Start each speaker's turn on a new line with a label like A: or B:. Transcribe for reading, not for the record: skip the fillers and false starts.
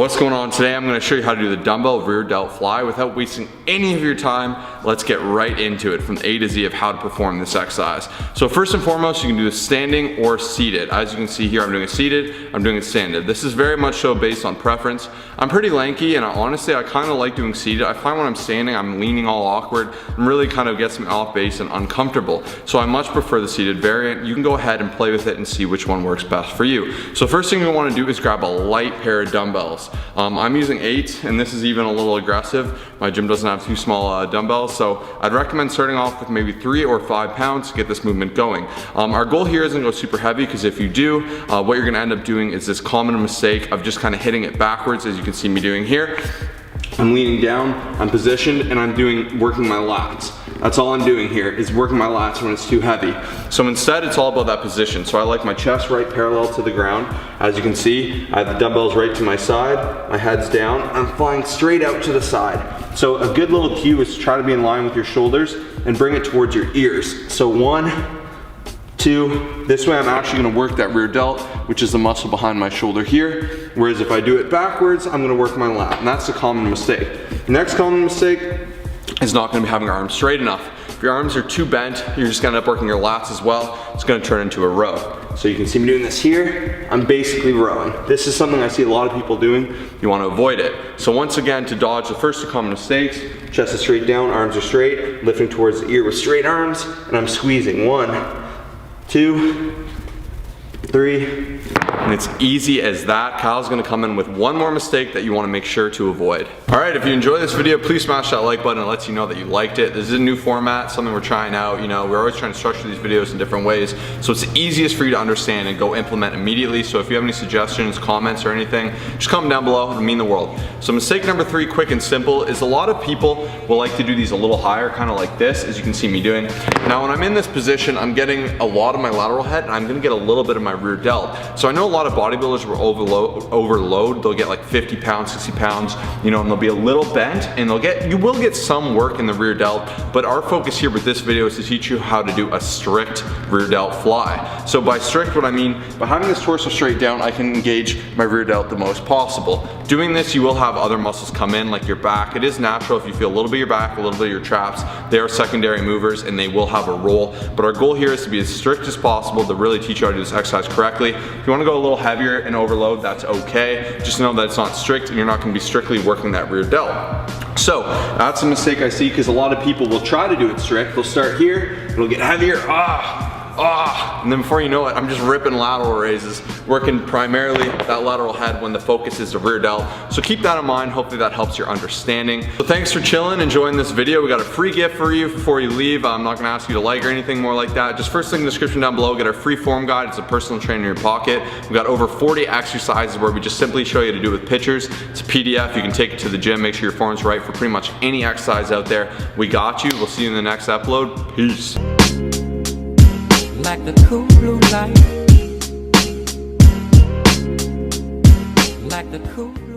A: What's going on today? I'm going to show you how to do the dumbbell rear delt fly without wasting any of your time. Let's get right into it from A to Z of how to perform this exercise. So first and foremost, you can do this standing or seated. As you can see here, I'm doing it seated, I'm doing it standing. This is very much so based on preference. I'm pretty lanky and honestly I kind of like doing seated. I find when I'm standing, I'm leaning all awkward and really kind of gets me off base and uncomfortable. So I much prefer the seated variant. You can go ahead and play with it and see which one works best for you. So first thing you want to do is grab a light pair of dumbbells. I'm using 8 and this is even a little aggressive. My gym doesn't have too small dumbbells, so I'd recommend starting off with maybe 3 or 5 pounds to get this movement going. Our goal here isn't to go super heavy because if you do, what you're going to end up doing is this common mistake of just kind of hitting it backwards, as you can see me doing here. I'm leaning down, I'm positioned, and I'm working my lats. That's all I'm doing here is working my lats when it's too heavy. So instead, it's all about that position. So I like my chest right parallel to the ground. As you can see, I have the dumbbells right to my side, my head's down, I'm flying straight out to the side. So a good little cue is to try to be in line with your shoulders and bring it towards your ears. So 1, 2, this way I'm actually gonna work that rear delt, which is the muscle behind my shoulder here. Whereas if I do it backwards, I'm gonna work my lat, and that's the common mistake. The next common mistake is not gonna be having your arms straight enough. If your arms are too bent, you're just gonna end up working your lats as well. It's gonna turn into a row. So you can see me doing this here, I'm basically rowing. This is something I see a lot of people doing. You wanna avoid it. So once again, to dodge the first 2 common mistakes, chest is straight down, arms are straight, lifting towards the ear with straight arms, and I'm squeezing. 1, 2, 3, and it's easy as that. Kyle's gonna come in with one more mistake that you wanna make sure to avoid. All right, if you enjoyed this video, please smash that like button. It lets you know that you liked it. This is a new format, something we're trying out. You know, we're always trying to structure these videos in different ways, so it's the easiest for you to understand and go implement immediately. So if you have any suggestions, comments, or anything, just comment down below. It would mean the world. So mistake number 3, quick and simple, is a lot of people will like to do these a little higher, kind of like this, as you can see me doing. Now, when I'm in this position, I'm getting a lot of my lateral head, and I'm gonna get a little bit of my rear delt. So I know a lot of bodybuilders will overload. They'll get like 50 pounds, 60 pounds, you know, and they'll be a little bent, and you will get some work in the rear delt, but our focus here with this video is to teach you how to do a strict rear delt fly. So by strict, what I mean, by having this torso straight down, I can engage my rear delt the most possible. Doing this, you will have other muscles come in, like your back. It is natural if you feel a little bit of your back, a little bit of your traps. They are secondary movers and they will have a role, but our goal here is to be as strict as possible to really teach you how to do this exercise correctly. If you wanna go a little heavier and overload, that's okay. Just know that it's not strict and you're not gonna be strictly working that rear delt. So that's a mistake I see because a lot of people will try to do it strict. They'll start here, it'll get heavier, and then before you know it, I'm just ripping lateral raises, working primarily that lateral head when the focus is the rear delt. So keep that in mind. Hopefully that helps your understanding. So thanks for chilling, enjoying this video. We got a free gift for you before you leave. I'm not gonna ask you to like or anything more like that. Just first link in the description down below, get our free form guide. It's a personal trainer in your pocket. We've got over 40 exercises where we just simply show you how to do it with pictures. It's a PDF, you can take it to the gym, make sure your form's right for pretty much any exercise out there. We got you. We'll see you in the next upload. Peace.
B: Like the cool blue light, like the cool blue